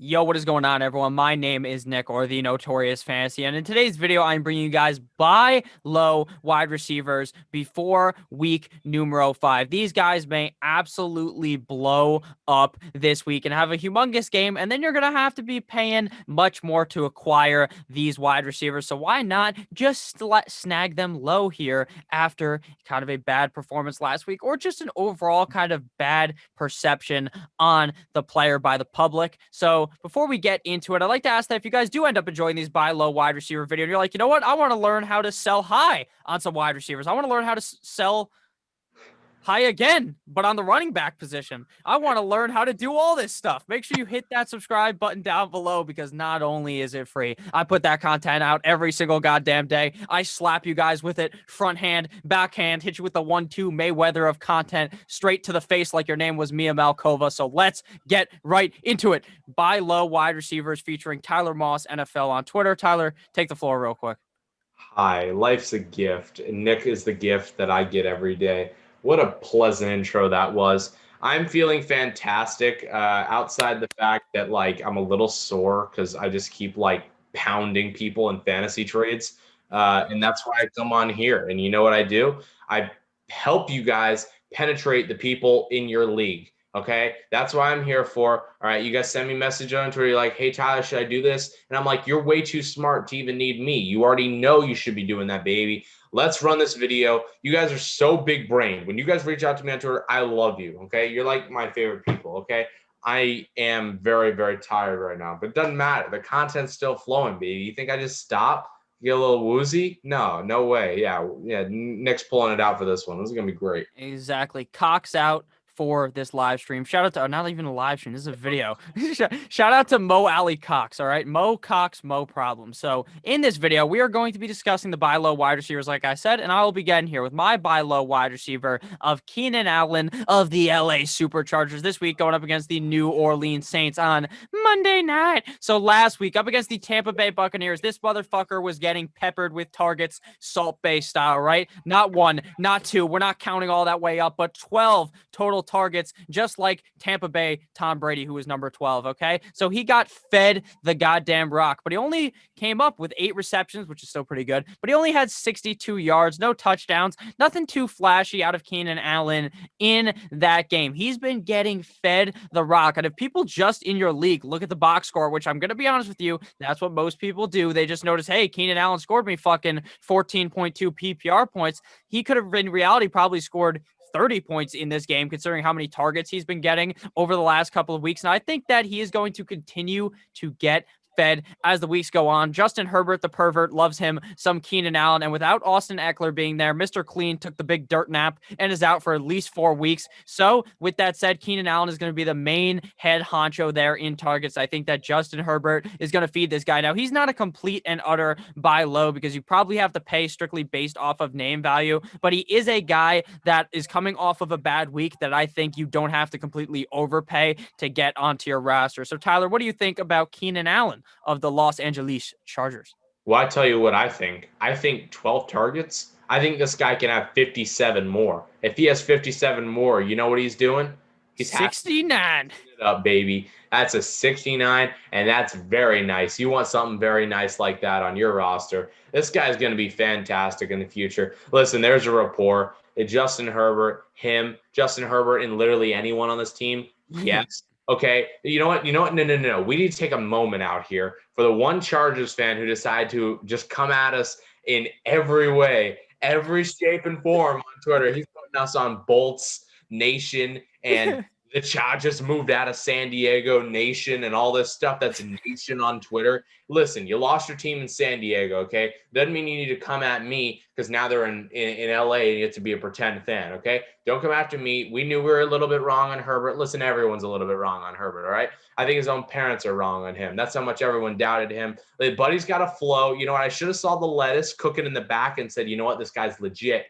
Yo, what is going on, everyone? My name is Nick, or the Notorious Fantasy, and in today's video, I'm bringing you guys buy low wide receivers before week numero 5. These guys may absolutely blow up this week and have a humongous game, and then you're going to have to be paying much more to acquire these wide receivers, so why not just snag them low here after kind of a bad performance last week, or just an overall kind of bad perception on the player by the public. So before we get into it, I'd like to ask that if you guys do end up enjoying these buy low wide receiver video, and you're like, you know what, I want to learn how to sell high on some wide receivers. I want to learn how to sell high again, but on the running back position. I want to learn how to do all this stuff. Make sure you hit that subscribe button down below, because not only is it free, I put that content out every single goddamn day. I slap you guys with it, front hand, backhand, hit you with the 1-2 Mayweather of content straight to the face like your name was Mia Malkova. So let's get right into it. Buy low wide receivers featuring Tyler Moss NFL on Twitter. Tyler, take the floor real quick. Hi, life's a gift, and Nick is the gift that I get every day. What a pleasant intro that was. I'm feeling fantastic, outside the fact that I'm a little sore because I just keep pounding people in fantasy trades. And that's why I come on here. And you know what I do? I help you guys penetrate the people in your league. Okay, that's why I'm here for. All right, you guys send me a message on Twitter. You're like, hey, Tyler, should I do this? And I'm like, you're way too smart to even need me. You already know you should be doing that, baby. Let's run this video. You guys are so big brained. When you guys reach out to me on Twitter, I love you. Okay, you're like my favorite people. Okay, I am very, very tired right now, but it doesn't matter. The content's still flowing, baby. You think I just stop? Get a little woozy? No, no way. Yeah. Nick's pulling it out for this one. This is gonna be great. Exactly. Cox out for this live stream. Shout out to not even a live stream. This is a video. Shout out to Mo Alley Cox. All right. Mo Cox, Mo problem. So in this video, we are going to be discussing the buy low wide receivers, like I said, and I will begin here with my buy low wide receiver of Keenan Allen of the LA Superchargers this week, going up against the New Orleans Saints on Monday night. So last week, up against the Tampa Bay Buccaneers, this motherfucker was getting peppered with targets, Salt Bay style, right? Not one, not two. We're not counting all that way up, but 12 total targets, just like Tampa Bay Tom Brady, who was number 12, okay? So he got fed the goddamn rock, but he only came up with 8 receptions, which is still pretty good, but he only had 62 yards, no touchdowns, nothing too flashy out of Keenan Allen in that game. He's been getting fed the rock, and if people just in your league look at the box score, which I'm going to be honest with you, that's what most people do. They just notice, hey, Keenan Allen scored me fucking 14.2 PPR points. He could have, in reality, probably scored 30 points in this game, considering how many targets he's been getting over the last couple of weeks. And I think that he is going to continue to get fed as the weeks go on. Justin Herbert, the pervert, loves him some Keenan Allen. And without Austin Eckler being there, Mr. Clean took the big dirt nap and is out for at least 4 weeks. So with that said, Keenan Allen is going to be the main head honcho there in targets. I think that Justin Herbert is going to feed this guy. Now, he's not a complete and utter buy low, because you probably have to pay strictly based off of name value, but he is a guy that is coming off of a bad week that I think you don't have to completely overpay to get onto your roster. So Tyler, what do you think about Keenan Allen of the Los Angeles Chargers? Well, I tell you what I think. I think 12 targets. I think this guy can have 57 more. If he has 57 more, you know what he's doing? He's 69. it up, baby. That's a 69, and that's very nice. You want something very nice like that on your roster. This guy's going to be fantastic in the future. Listen, there's a rapport. Justin Herbert, Justin Herbert, and literally anyone on this team. Yes. Okay. You know what? No. We need to take a moment out here for the one Chargers fan who decided to just come at us in every way, every shape and form on Twitter. He's putting us on Bolts Nation and the Chargers moved out of San Diego Nation and all this stuff that's a nation on Twitter. Listen, you lost your team in San Diego, okay? Doesn't mean you need to come at me because now they're in LA and you have to be a pretend fan, okay? Don't come after me. We knew we were a little bit wrong on Herbert. Listen, everyone's a little bit wrong on Herbert, all right? I think his own parents are wrong on him. That's how much everyone doubted him. The buddy's got a flow. You know what? I should have saw the lettuce cooking in the back and said, you know what? This guy's legit.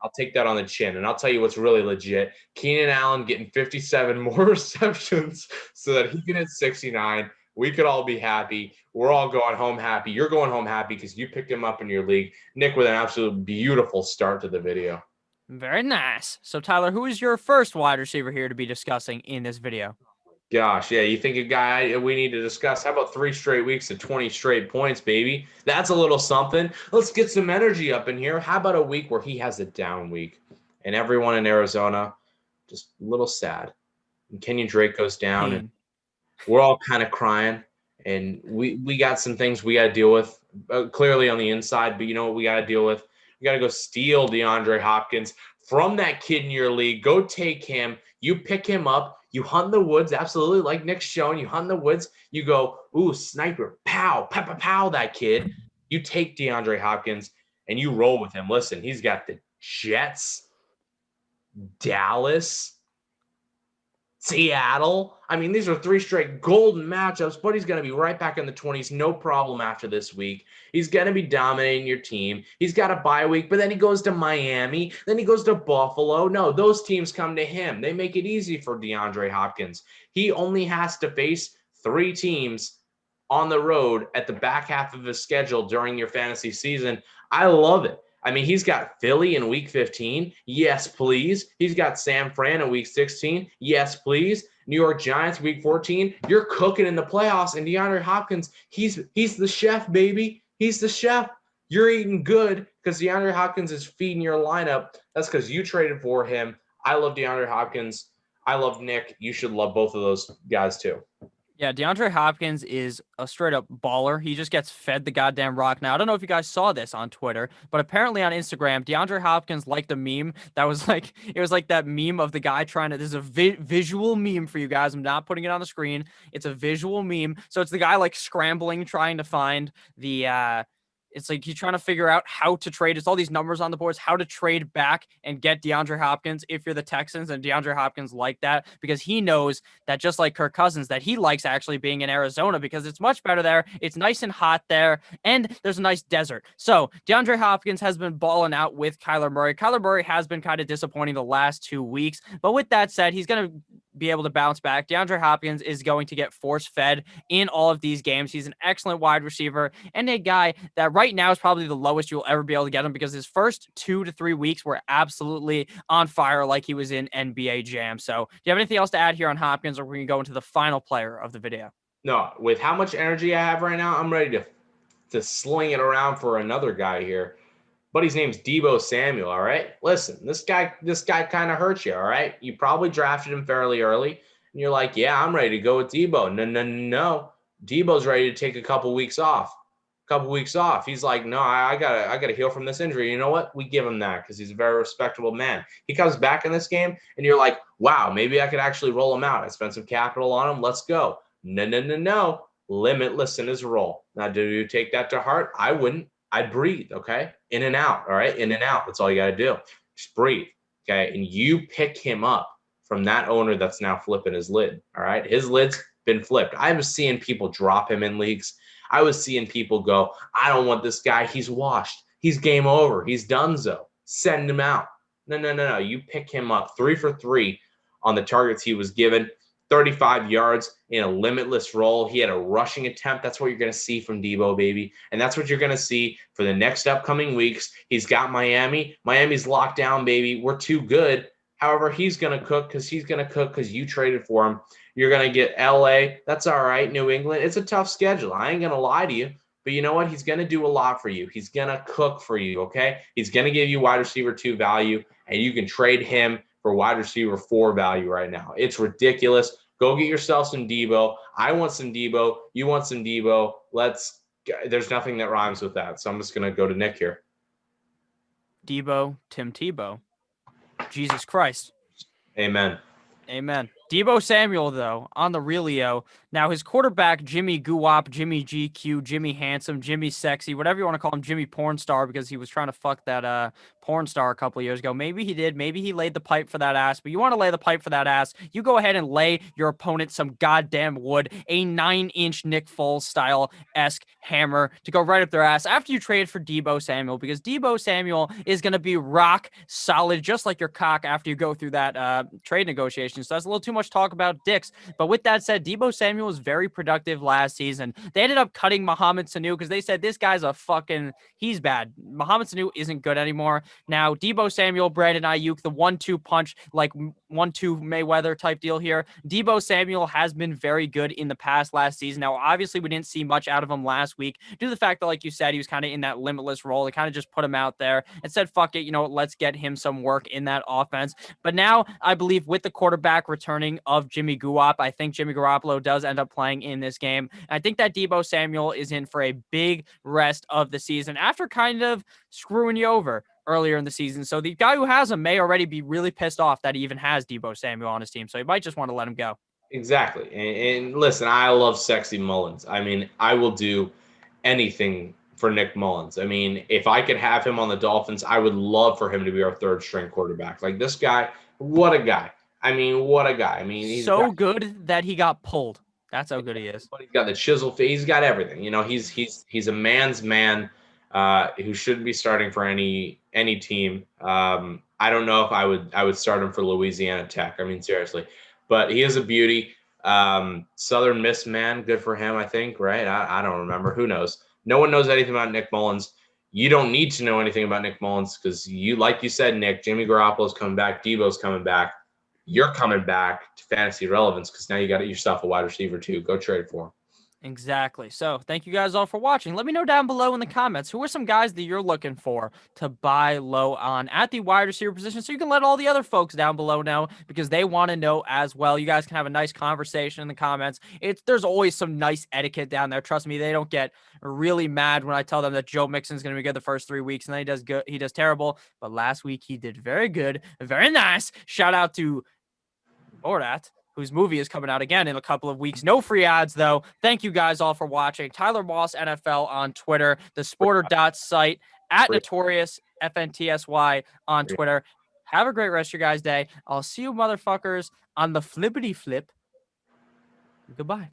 I'll take that on the chin, and I'll tell you what's really legit. Keenan Allen getting 57 more receptions so that he can hit 69. We could all be happy. We're all going home happy. You're going home happy because you picked him up in your league. Nick with an absolute beautiful start to the video. Very nice. So Tyler, who is your first wide receiver here to be discussing in this video? Gosh, yeah, you think a guy we need to discuss? How about 3 straight weeks of 20 straight points, baby? That's a little something. Let's get some energy up in here. How about a week where he has a down week and everyone in Arizona just a little sad? And Kenyon Drake goes down, and Pain. we're all kind of crying. And we got some things we got to deal with clearly on the inside, but you know what we got to deal with? We got to go steal DeAndre Hopkins from that kid in your league. Go take him. You pick him up. You hunt in the woods, absolutely, like Nick's showing. You hunt in the woods. You go, ooh, sniper, pow, pow, pow, pow, that kid. You take DeAndre Hopkins and you roll with him. Listen, he's got the Jets, Dallas, Seattle. I mean, these are 3 straight golden matchups, but he's going to be right back in the 20s, no problem after this week. He's going to be dominating your team. He's got a bye week, but then he goes to Miami. Then he goes to Buffalo. No, those teams come to him. They make it easy for DeAndre Hopkins. He only has to face 3 teams on the road at the back half of his schedule during your fantasy season. I love it. I mean, he's got Philly in week 15. Yes, please. He's got San Fran in week 16. Yes, please. New York Giants week 14. You're cooking in the playoffs, and DeAndre Hopkins, he's the chef, baby. He's the chef. You're eating good because DeAndre Hopkins is feeding your lineup. That's because you traded for him. I love DeAndre Hopkins. I love Nick. You should love both of those guys too. Yeah, DeAndre Hopkins is a straight up baller. He just gets fed the goddamn rock. Now, I don't know if you guys saw this on Twitter, but apparently on Instagram, DeAndre Hopkins liked a meme that was like, it was like that meme of the guy trying to, this is a visual meme for you guys. I'm not putting it on the screen. It's a visual meme. So it's the guy like scrambling, trying to find it's like he's trying to figure out how to trade. It's all these numbers on the boards, how to trade back and get DeAndre Hopkins if you're the Texans. And DeAndre Hopkins like that because he knows that just like Kirk Cousins, that he likes actually being in Arizona because it's much better there. It's nice and hot there, and there's a nice desert. So DeAndre Hopkins has been balling out with Kyler Murray. Kyler Murray has been kind of disappointing the last 2 weeks, but with that said, he's going to be able to bounce back. DeAndre Hopkins is going to get force fed in all of these games. He's an excellent wide receiver and a guy that right now is probably the lowest you'll ever be able to get him because his first 2 to 3 weeks were absolutely on fire like he was in NBA Jam. So do you have anything else to add here on Hopkins, or we can go into the final player of the video? No, with how much energy I have right now, I'm ready to sling it around for another guy here. But his name's Deebo Samuel, all right? Listen, this guy kind of hurts you, all right? You probably drafted him fairly early, and you're like, yeah, I'm ready to go with Deebo. No. Deebo's ready to take a couple weeks off. He's like, no, I gotta heal from this injury. You know what? We give him that because he's a very respectable man. He comes back in this game, and you're like, wow, maybe I could actually roll him out. I spent some capital on him. Let's go. No. Limitless in his role. Now, do you take that to heart? I wouldn't. I'd breathe, okay? In and out, all right? In and out. That's all you got to do. Just breathe, okay? And you pick him up from that owner that's now flipping his lid, all right? His lid's been flipped. I was seeing people drop him in leagues. I was seeing people go, I don't want this guy. He's washed. He's game over. He's donezo. Send him out. No. You pick him up 3 for 3 on the targets he was given. 35 yards in a limitless role. He had a rushing attempt. That's what you're going to see from Deebo, baby. And that's what you're going to see for the next upcoming weeks. He's got Miami. Miami's locked down, baby. We're too good. However, he's going to cook because you traded for him. You're going to get LA. That's all right. New England. It's a tough schedule. I ain't going to lie to you. But you know what? He's going to do a lot for you. He's going to cook for you, okay? He's going to give you wide receiver 2 value, and you can trade him for wide receiver 4 value right now. It's ridiculous. Go get yourself some Deebo. I want some Deebo. You want some Deebo. There's nothing that rhymes with that. So I'm just going to go to Nick here. Deebo, Tim Tebow. Jesus Christ. Amen. Deebo Samuel, though, on the Realio. Now, his quarterback, Jimmy Guwop, Jimmy GQ, Jimmy Handsome, Jimmy Sexy, whatever you want to call him, Jimmy Pornstar, because he was trying to fuck that porn star a couple of years ago. Maybe he did. Maybe he laid the pipe for that ass. But you want to lay the pipe for that ass, you go ahead and lay your opponent some goddamn wood, a 9-inch Nick Foles-style-esque hammer to go right up their ass after you trade for Deebo Samuel, because Deebo Samuel is going to be rock solid, just like your cock after you go through that trade negotiation. So that's a little too much much talk about dicks. But with that said, Deebo Samuel was very productive last season. They ended up cutting Mohamed Sanu because they said this guy's he's bad. Mohamed Sanu isn't good anymore. Now, Deebo Samuel, Brandon Ayuk, the 1-2 punch, like 1-2 Mayweather type deal here. Deebo Samuel has been very good in the past last season. Now, obviously, we didn't see much out of him last week due to the fact that, like you said, he was kind of in that limitless role. They kind of just put him out there and said, fuck it, let's get him some work in that offense. But now, I believe with the quarterback returning of Jimmy Garoppolo, I think Jimmy Garoppolo does end up playing in this game. I think that Deebo Samuel is in for a big rest of the season after kind of screwing you over earlier in the season. So the guy who has him may already be really pissed off that he even has Deebo Samuel on his team. So he might just want to let him go. Exactly. And listen, I love sexy Mullins. I mean, I will do anything for Nick Mullins. I mean, if I could have him on the Dolphins, I would love for him to be our third string quarterback. Like this guy, what a guy. I mean, what a guy. I mean, he's so good that he got pulled. That's how good he is. But he's got the chisel face. He's got everything. He's a man's man who shouldn't be starting for any team. I don't know if I would start him for Louisiana Tech. I mean, seriously, but he is a beauty. Southern Miss man, good for him. I think, right? I don't remember. Who knows? No one knows anything about Nick Mullins. You don't need to know anything about Nick Mullins because like you said, Nick, Jimmy Garoppolo's coming back. Deebo's coming back. You're coming back to fantasy relevance because now you got yourself a wide receiver too. Go trade for him. Exactly. So thank you guys all for watching. Let me know down below in the comments who are some guys that you're looking for to buy low on at the wide receiver position, so you can let all the other folks down below know because they want to know as well. You guys can have a nice conversation in the comments. There's always some nice etiquette down there. Trust me, they don't get really mad when I tell them that Joe Mixon's going to be good the first 3 weeks and then he does good. He does terrible. But last week he did very good, very nice. Shout out to Borat, whose movie is coming out again in a couple of weeks. No free ads, though. Thank you guys all for watching. Tyler Moss NFL on Twitter, the Sporter site, at Notorious FNTSY on Twitter. Have a great rest of your guys' day. I'll see you motherfuckers on the flippity flip. Goodbye.